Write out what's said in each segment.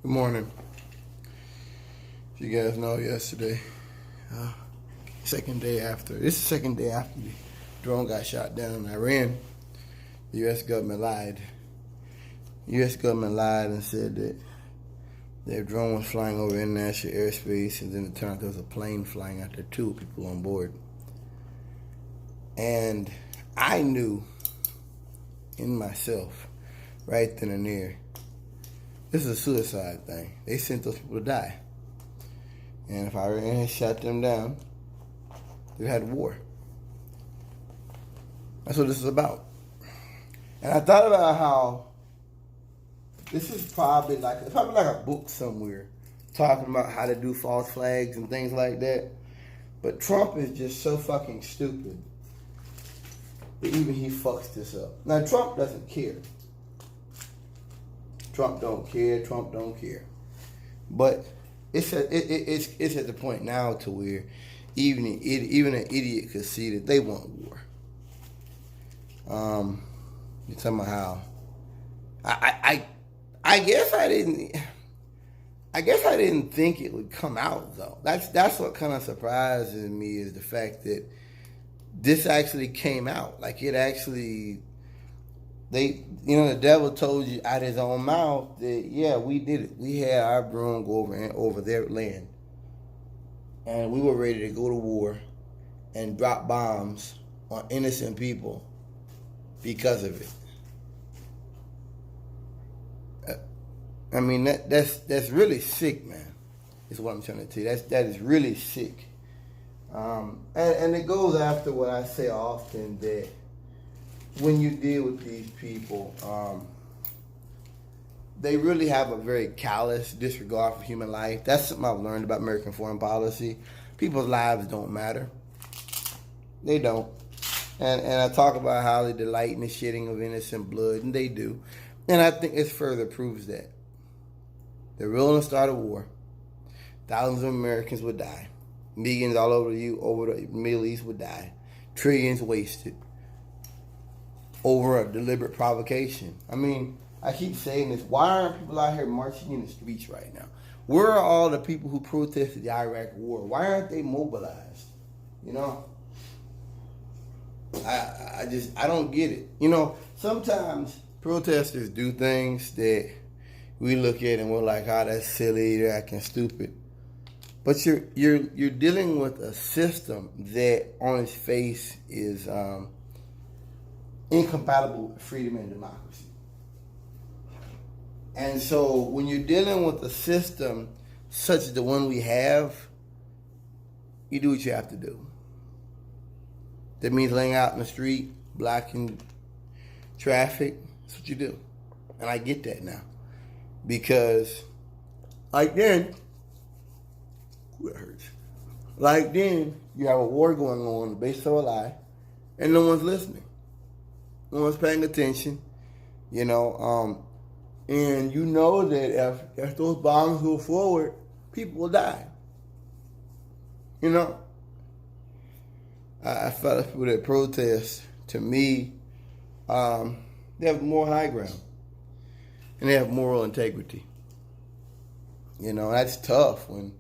Good morning. If you guys know, yesterday, this is the second day after the drone got shot down in Iran, the U.S. government lied. The U.S. government lied and said that their drone was flying over international airspace, and then it turned out there was a plane flying out there, two people on board. And I knew in myself, right then and there, this is a suicide thing. They sent those people to die. And if Iran had shot them down, we had war. That's what this is about. And I thought about how this is probably like a book somewhere talking about how to do false flags and things like that. But Trump is just so fucking stupid that even he fucks this up. Now, Trump doesn't care. Trump don't care. But it's at the point now to where even an idiot could see that they want war. You're talking about how I guess I didn't think it would come out though. That's what kind of surprises me, is the fact that this actually came out. Like, it actually, the devil told you out his own mouth that, yeah, we did it. We had our drone go over their land. And we were ready to go to war and drop bombs on innocent people because of it. I mean, that's really sick, man. Is what I'm trying to tell you. That is really sick. And it goes after what I say often, that when you deal with these people, they really have a very callous disregard for human life. That's something I've learned about American foreign policy. People's lives don't matter. They don't. And I talk about how they delight in the shedding of innocent blood, and they do. And I think this further proves that. They're willing to start a war. Thousands of Americans would die. Millions all over the Middle East would die. Trillions wasted over a deliberate provocation. I mean, I keep saying this. Why aren't people out here marching in the streets right now? Where are all the people who protested the Iraq war? Why aren't they mobilized? I don't get it. Sometimes protesters do things that we look at and we're like, oh, that's silly, they're acting stupid. But you're dealing with a system that on its face is incompatible with freedom and democracy. And so when you're dealing with a system such as the one we have, you do what you have to do. That means laying out in the street, blocking traffic. That's what you do. And I get that now. Because like then you have a war going on based on a lie, and no one's listening. No one's paying attention. And you know that if those bombs go forward, people will die. I felt like people that protest, to me, they have more high ground. And they have moral integrity. That's tough when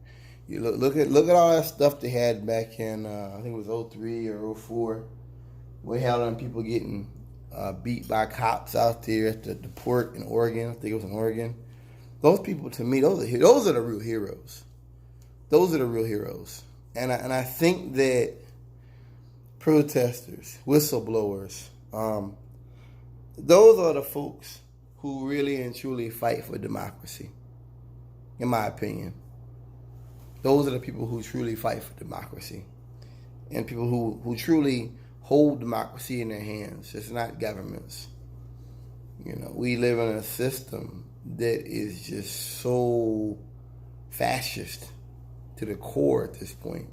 you look at all that stuff they had back in, I think it was 03 or 04. We had on people getting beat by cops out there at the port in Oregon. I think it was in Oregon. Those people, to me, those are the real heroes. Those are the real heroes. And I think that protesters, whistleblowers, those are the folks who really and truly fight for democracy, in my opinion. Those are the people who truly fight for democracy, and people who truly hold democracy in their hands. It's not governments. We live in a system that is just so fascist to the core at this point.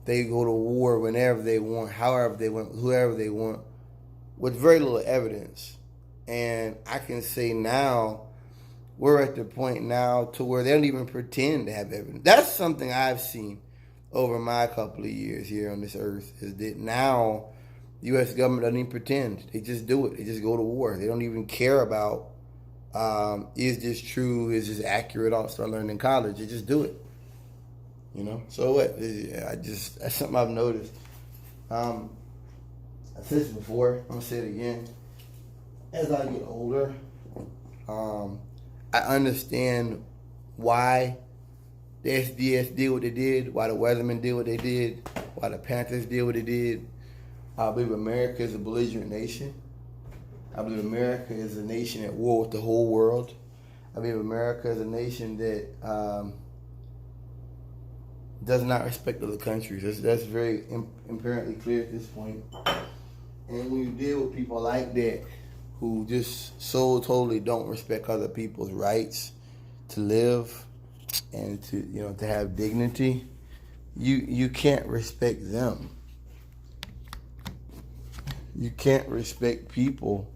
They go to war whenever they want, however they want, whoever they want, with very little evidence. And I can say now, we're at the point now to where they don't even pretend to have evidence. That's something I've seen over my couple of years here on this earth, is that now the U.S. government doesn't even pretend. They just do it. They just go to war. They don't even care about Is this true? Is this accurate? I'll start learning in college. You just do it. You know. So what? That's something I've noticed. I said this before. I'm gonna say it again. As I get older, I understand why the SDS did what they did, why the Weathermen did what they did, why the Panthers did what they did. I believe America is a belligerent nation. I believe America is a nation at war with the whole world. I believe America is a nation that does not respect other countries. That's very apparently clear at this point. And when you deal with people like that, who just so totally don't respect other people's rights to live and to have dignity, you can't respect them. You can't respect people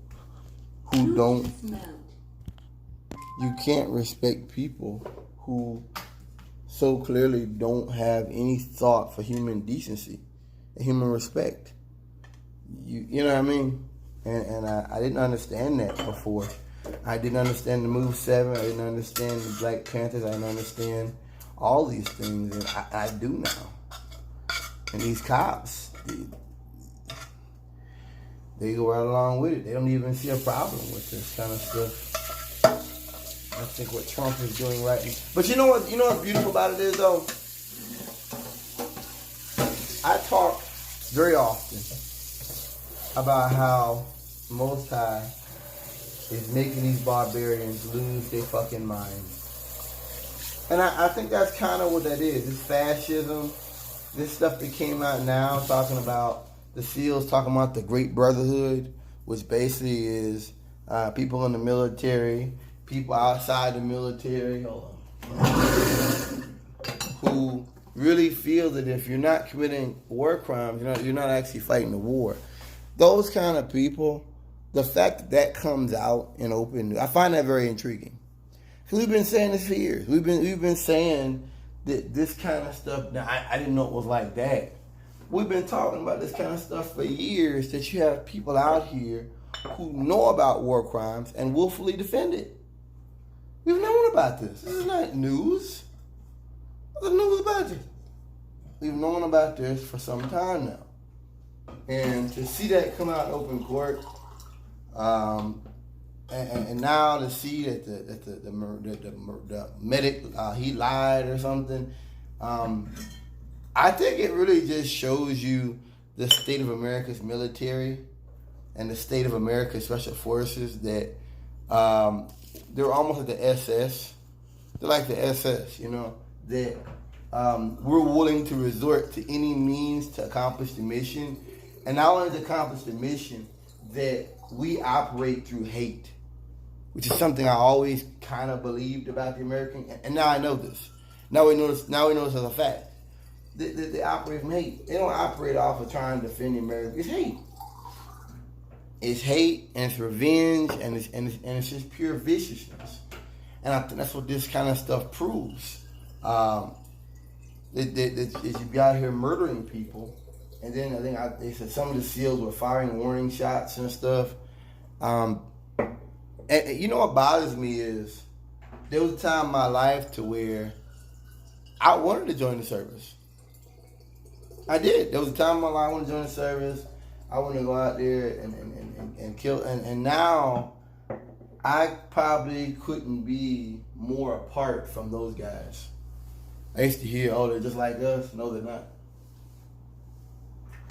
who don't. You can't respect people who so clearly don't have any thought for human decency and human respect. You know what I mean? And I didn't understand that before. I didn't understand the Move 7. I didn't understand the Black Panthers. I didn't understand all these things. And I do now. And these cops, they go right along with it. They don't even see a problem with this kind of stuff. I think what Trump is doing right now. But you know what's beautiful about it is, though? I talk very often about how Most High is making these barbarians lose their fucking minds. And I think that's kind of what that is. This fascism, this stuff that came out now talking about the SEALs, talking about the Great Brotherhood, which basically is people in the military, people outside the military, who really feel that if you're not committing war crimes, you're not actually fighting the war. Those kind of people, the fact that comes out in open, I find that very intriguing. Because we've been saying this for years. We've been saying that this kind of stuff. Now, I didn't know it was like that. We've been talking about this kind of stuff for years. That you have people out here who know about war crimes and willfully defend it. We've known about this. This is not news. What's the news about this? We've known about this for some time now. And to see that come out in open court, and now to see that the medic he lied or something, I think it really just shows you the state of America's military and the state of America's special forces that they're almost like the SS. They're like the SS, that we're willing to resort to any means to accomplish the mission. And not only to accomplish the mission, that we operate through hate, which is something I always kind of believed about the American. And now I know this. Now we know this as a fact. They operate from hate. They don't operate off of trying to defend the American. It's hate. It's hate and it's revenge and it's just pure viciousness. And I think that's what this kind of stuff proves. That you be out here murdering people. And then I think they said some of the SEALs were firing warning shots and stuff. And you know what bothers me is there was a time in my life to where I wanted to join the service. I did. There was a time in my life I wanted to join the service. I wanted to go out there and kill. And now I probably couldn't be more apart from those guys. I used to hear, they're just like us. No, they're not.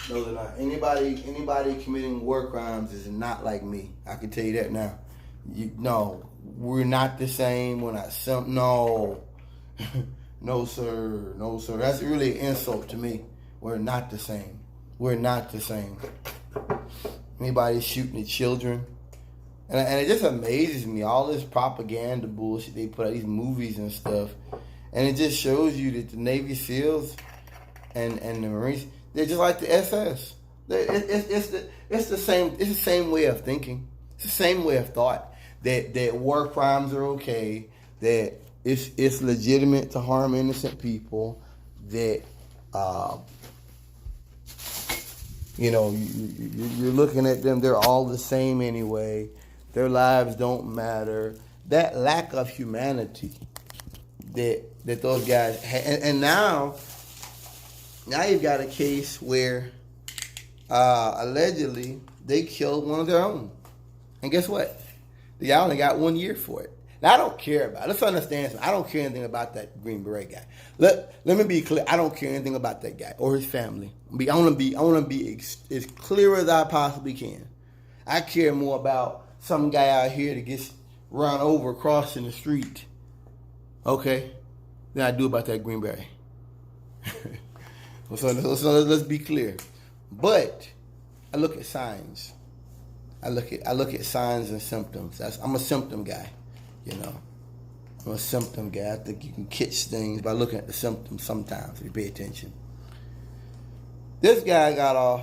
No, they're not. Anybody committing war crimes is not like me. I can tell you that now. No, we're not the same. We're not some. No, no, sir. No, sir. That's really an insult to me. We're not the same. We're not the same. Anybody shooting at children. And it just amazes me, all this propaganda bullshit they put out, these movies and stuff. And it just shows you that the Navy SEALs and the Marines, they're just like the SS. It's the same way of thinking. It's the same way of thought. That war crimes are okay. That it's legitimate to harm innocent people. That you're looking at them. They're all the same anyway. Their lives don't matter. that lack of humanity that those guys had. And now you've got a case where allegedly they killed one of their own. And guess what? Y'all only got 1 year for it. Now, I don't care about it. Let's understand something. I don't care anything about that Green Beret guy. Let me be clear. I don't care anything about that guy or his family. I want to be as clear as I possibly can. I care more about some guy out here that gets run over crossing the street, okay, than I do about that Green Beret. so let's be clear. But I look at signs. I look at signs and symptoms. I'm a symptom guy, you know. I'm a symptom guy. I think you can catch things by looking at the symptoms sometimes if you pay attention. This guy got off.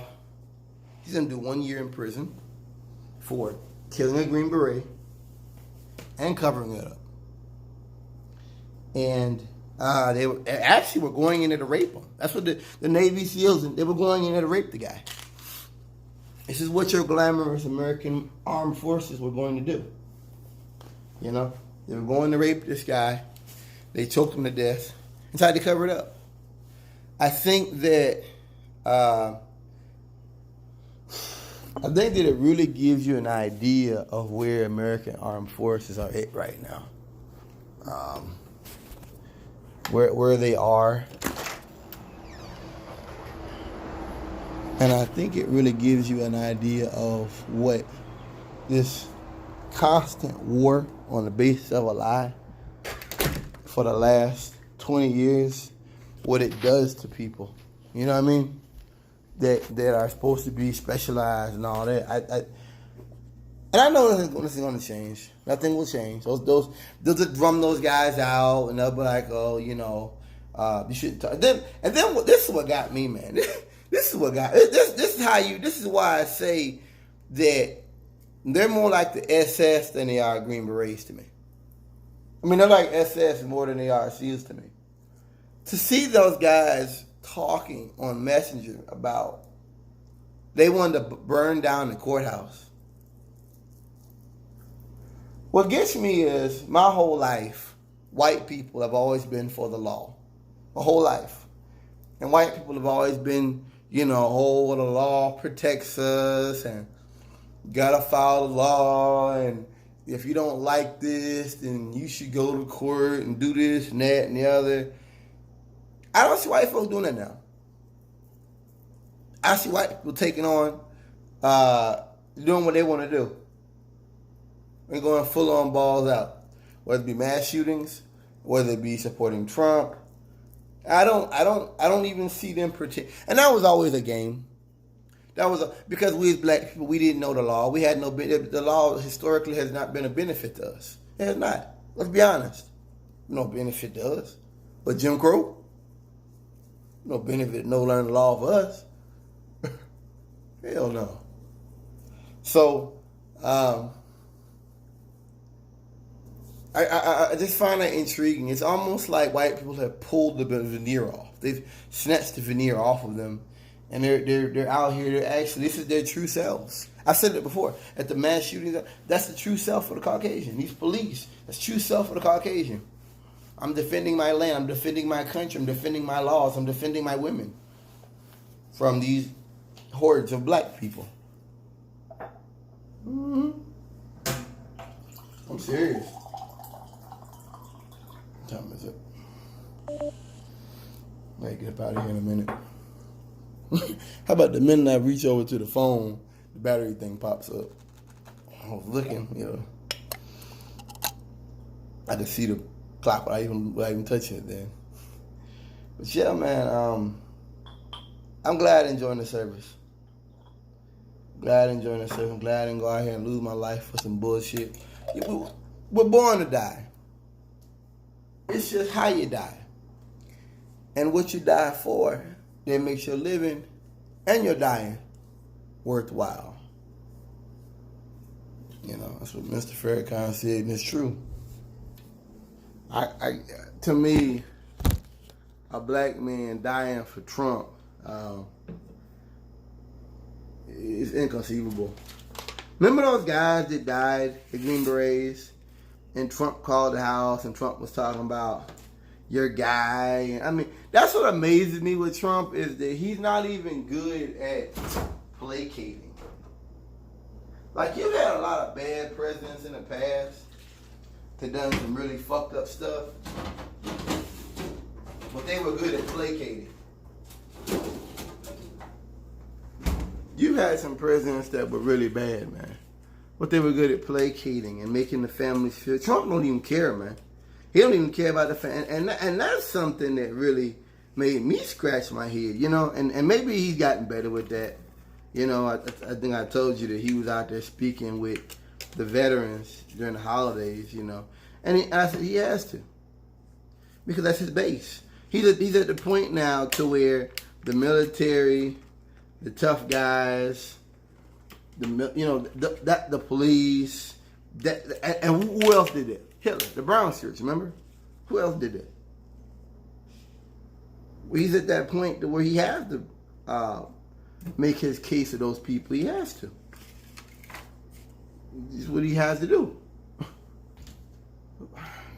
He's gonna do 1 year in prison for killing a Green Beret and covering it up. And they were going in there to rape him. That's what the Navy SEALs, they were going in there to rape the guy. This is what your glamorous American armed forces were going to do. You know, they were going to rape this guy. They choked him to death and tried to cover it up. I think that it really gives you an idea of where American armed forces are at right now. Where they are. And I think it really gives you an idea of what this constant war on the basis of a lie for the last 20 years, what it does to people. You know what I mean? That are supposed to be specialized and all that. And I know nothing's going to change. Nothing will change. They'll just drum those guys out, and they'll be like, oh, you know, you shouldn't talk. And then this is what got me, man. This is why I say that they're more like the SS than they are Green Berets to me. I mean, they're like SS more than they are SEALs to me. To see those guys talking on Messenger about they wanted to burn down the courthouse. What gets me is my whole life, white people have always been for the law. My whole life. And white people have always been, you know, oh, the law protects us and gotta follow the law, and if you don't like this, then you should go to court and do this and that and the other. I don't see white folks doing that now. I see white people taking on, doing what they want to do. They're going full on balls out. Whether it be mass shootings, whether it be supporting Trump. I don't even see them pretend. And that was always a game. Because we as black people, we didn't know the law. We had the law historically has not been a benefit to us. It has not. Let's be honest. No benefit to us. But Jim Crow? No benefit, no learn the law for us. Hell no. So, I just find that intriguing. It's almost like white people have pulled the veneer off. They've snatched the veneer off of them, and they're out here. They're actually, this is their true selves. I said it before at the mass shootings. That's the true self of the Caucasian. These police. That's true self of the Caucasian. I'm defending my land. I'm defending my country. I'm defending my laws. I'm defending my women from these hordes of black people. Mm-hmm. I'm serious. What time is it? I get up out of here in a minute. How about the minute I reach over to the phone, the battery thing pops up. I was looking, you know. I could see the clock without even touching it then. But yeah, man, I'm glad enjoying the service. I'm glad I didn't go out here and lose my life for some bullshit. We're born to die. It's just how you die. And what you die for that makes your living and your dying worthwhile. You know, that's what Mr. Farrakhan said, and it's true. To me, a black man dying for Trump is inconceivable. Remember those guys that died, the Green Berets, and Trump called the house, and Trump was talking about your guy. And I mean, that's what amazes me with Trump is that he's not even good at placating. Like, you've had a lot of bad presidents in the past that done some really fucked up stuff, but they were good at placating. You've had some presidents that were really bad, man, but they were good at placating and making the families feel. Trump don't even care, man. He don't even care about the family, and that's something that really made me scratch my head, you know. And maybe he's gotten better with that. You know, I think I told you that he was out there speaking with the veterans during the holidays, you know. And I said he has to, because that's his base. He's at the point now to where the military, the tough guys, the police, and who else did that? Hitler, the brown shirts, remember? Who else did that? Well, he's at that point to where he has to make his case to those people. He has to. It's what he has to do.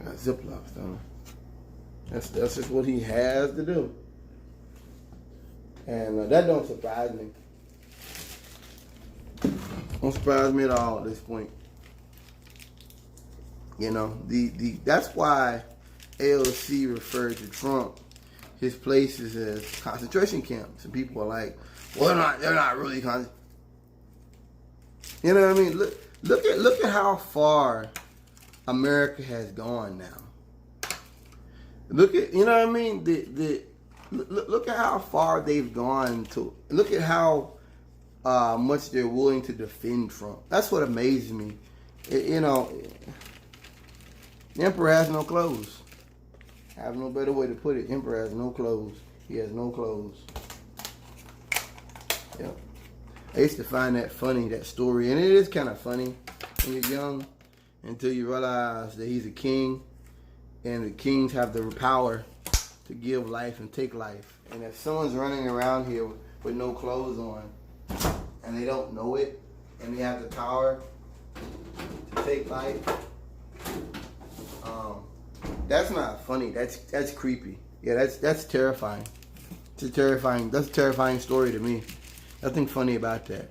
Got Ziplocs, don't I? That's just what he has to do. And that don't surprise me. Don't surprise me at all at this point. You know, that's why AOC referred to Trump, his places, as concentration camps. And people are like, well, they're not really You know what I mean? Look at how far America has gone now. Look at, you know what I mean? Look at how far they've gone to. Look at how much they're willing to defend Trump. That's what amazes me. You know, the emperor has no clothes. I have no better way to put it. The emperor has no clothes. He has no clothes. Yeah. I used to find that funny, that story. And it is kind of funny when you're young until you realize that he's a king. And the kings have the power to give life and take life. And if someone's running around here with no clothes on and they don't know it and they have the power to take life, that's not funny. That's creepy. Yeah, that's terrifying. That's a terrifying story to me. Nothing funny about that.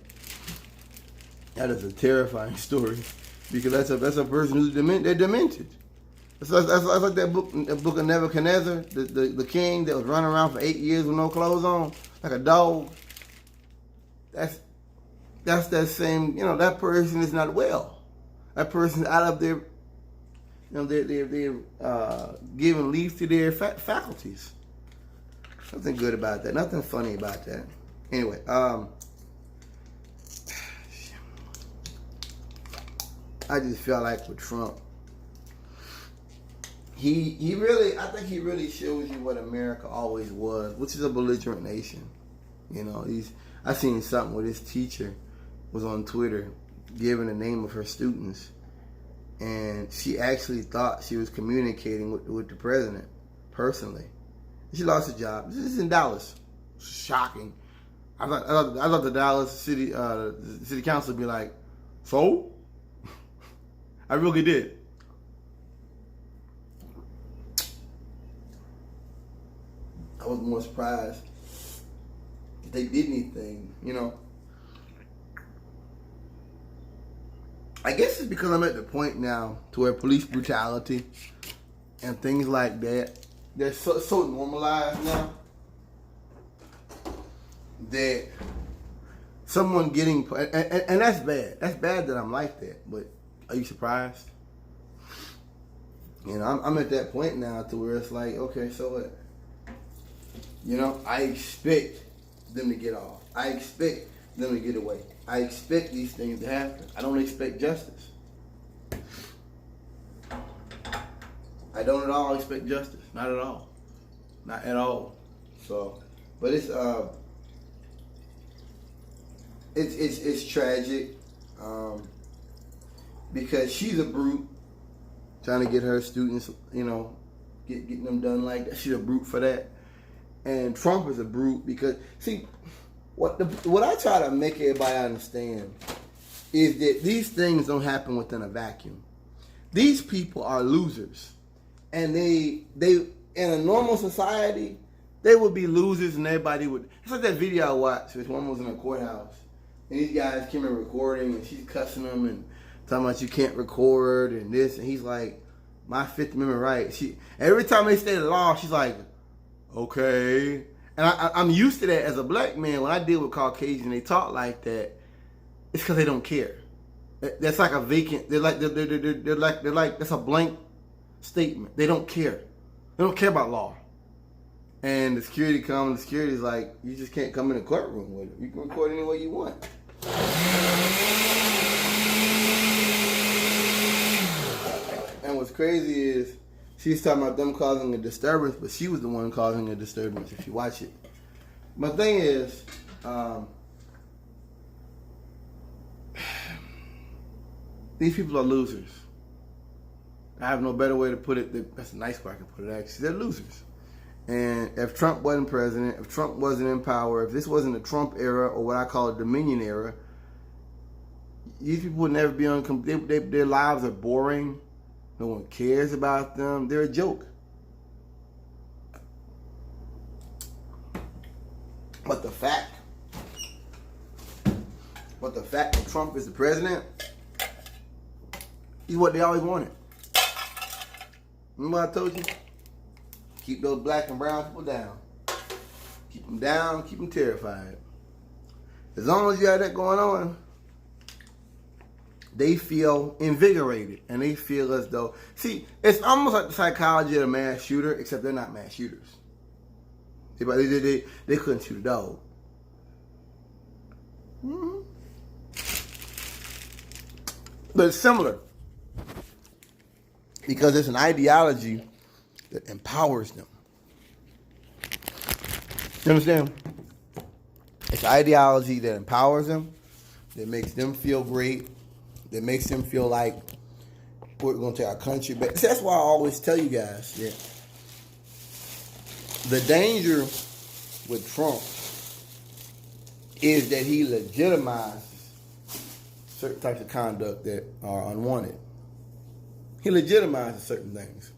That is a terrifying story because that's a person who's they're demented. That's like that book of Nebuchadnezzar, the king that was running around for 8 years with no clothes on, like a dog. That's that same, you know, that person is not well. That person's out of their, you know, they're giving leave to their faculties. Nothing good about that. Nothing funny about that. Anyway, I just feel like with Trump, he really, I think he really shows you what America always was, which is a belligerent nation. You know, I seen something where this teacher was on Twitter giving the name of her students, and she actually thought she was communicating with the president personally. She lost her job. This is in Dallas. Shocking. I thought the Dallas city council would be like, so? I really did. I was more surprised if they did anything, you know. I guess it's because I'm at the point now to where police brutality and things like that, they're so normalized now that someone getting, and that's bad. That's bad that I'm like that, but are you surprised? You know, I'm at that point now to where it's like, okay, so what? You know, I expect them to get off. I expect them to get away. I expect these things to happen. I don't expect justice. I don't at all expect justice. Not at all. Not at all. So, but it's tragic because she's a brute trying to get her students, you know, getting them done like that. She's a brute for that. And Trump is a brute because, see, what I try to make everybody understand is that these things don't happen within a vacuum. These people are losers. And they in a normal society, they would be losers and everybody would. It's like that video I watched, which one was in a courthouse. And these guys came in recording and she's cussing them and talking about you can't record and this. And he's like, my Fifth Amendment right. Every time they say the law, she's like, okay. And I'm used to that as a black man. When I deal with Caucasian, they talk like that. It's because they don't care. That's like a vacant. They're like that's a blank statement. They don't care. They don't care about law. And the security comes. The security's like, you just can't come in the courtroom with it. You can record any way you want. And what's crazy is she's talking about them causing a disturbance, but she was the one causing a disturbance. If you watch it, my thing is. These people are losers. I have no better way to put it. That's a nice way I can put it, actually. They're losers. And if Trump wasn't president, if Trump wasn't in power, if this wasn't the Trump era or what I call a Dominion era, these people would never be on. Their lives are boring. No one cares about them. They're a joke. But the fact that Trump is the president, is what they always wanted. Remember what I told you? Keep those black and brown people down. Keep them down, keep them terrified. As long as you have that going on, they feel invigorated. And they feel as though... See, it's almost like the psychology of a mass shooter, except they're not mass shooters. They couldn't shoot a dog. Mm-hmm. But it's similar. Because it's an ideology that empowers them. You understand? It's an ideology that empowers them, that makes them feel great, that makes them feel like we're going to take our country back. That's why I always tell you guys that the danger with Trump is that he legitimizes certain types of conduct that are unwanted. He legitimizes certain things.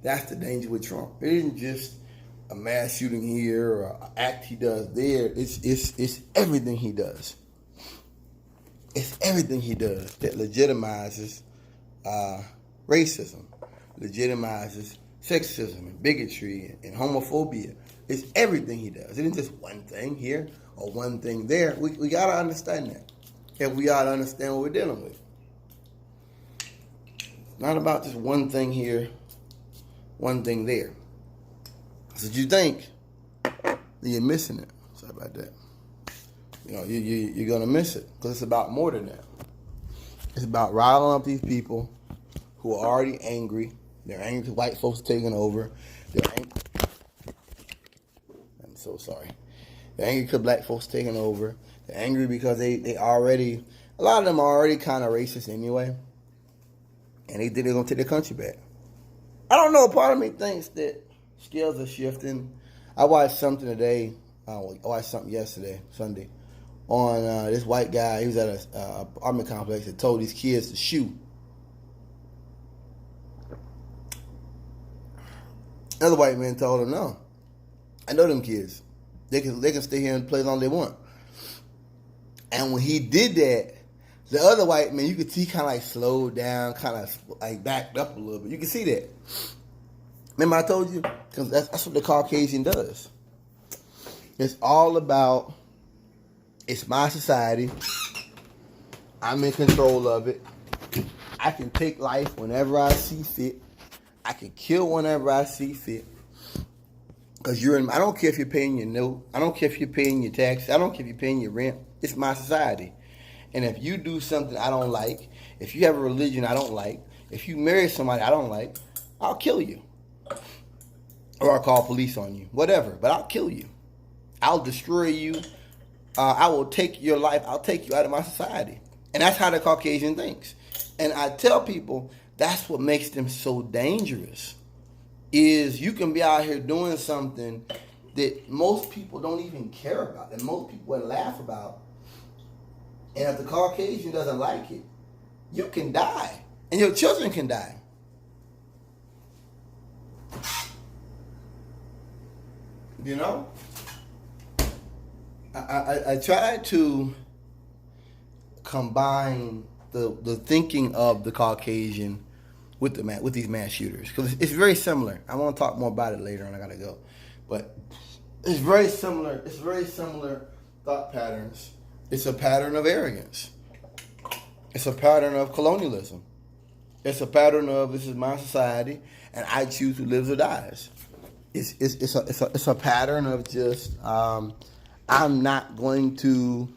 That's the danger with Trump. It isn't just a mass shooting here or an act he does there. It's everything he does. It's everything he does that legitimizes racism, legitimizes sexism and bigotry and homophobia. It's everything he does. It isn't just one thing here or one thing there. We got to understand that. If we got to understand what we're dealing with. Not about just one thing here, one thing there. That's what you think. Then you're missing it. Sorry about that. You're going to miss it because it's about more than that. It's about riling up these people who are already angry. They're angry because white folks are taking over. They're angry. I'm so sorry. They're angry because black folks are taking over. They're angry because they already, a lot of them are already kind of racist anyway. And they think they're going to take their country back. I don't know. Part of me thinks that scales are shifting. I watched something today. I watched something yesterday, Sunday, on this white guy. He was at an apartment complex that told these kids to shoot. Another white man told him, no. I know them kids. They can stay here and play as long as they want. And when he did that, the other white man, you could see kind of like slowed down, kind of like backed up a little bit. You can see that. Remember I told you? Because that's what the Caucasian does. It's all about, it's my society. I'm in control of it. I can take life whenever I see fit. I can kill whenever I see fit. Because I don't care if you're paying your note. I don't care if you're paying your taxes. I don't care if you're paying your rent. It's my society. And if you do something I don't like, if you have a religion I don't like, if you marry somebody I don't like, I'll kill you. Or I'll call police on you. Whatever. But I'll kill you. I'll destroy you. I will take your life. I'll take you out of my society. And that's how the Caucasian thinks. And I tell people that's what makes them so dangerous. Is you can be out here doing something that most people don't even care about. And most people would laugh about. And if the Caucasian doesn't like it, you can die. And your children can die. You know? I tried to combine the thinking of the Caucasian with these mass shooters, because it's very similar. I want to talk more about it later, and I gotta go, but it's very similar. It's very similar thought patterns. It's a pattern of arrogance. It's a pattern of colonialism. It's a pattern of, this is my society, and I choose who lives or dies. It's a pattern of just I'm not going to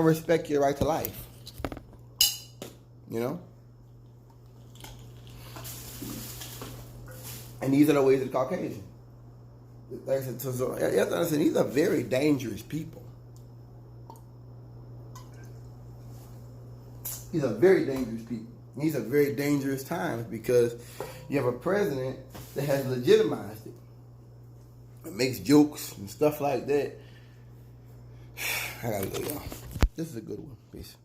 respect your right to life. You know? And these are the ways of the Caucasian. Like I said, so you have to understand, these are very dangerous people. These are very dangerous people. These are very dangerous times because you have a president that has legitimized it. It makes jokes and stuff like that. I gotta go, y'all. This is a good one. Peace.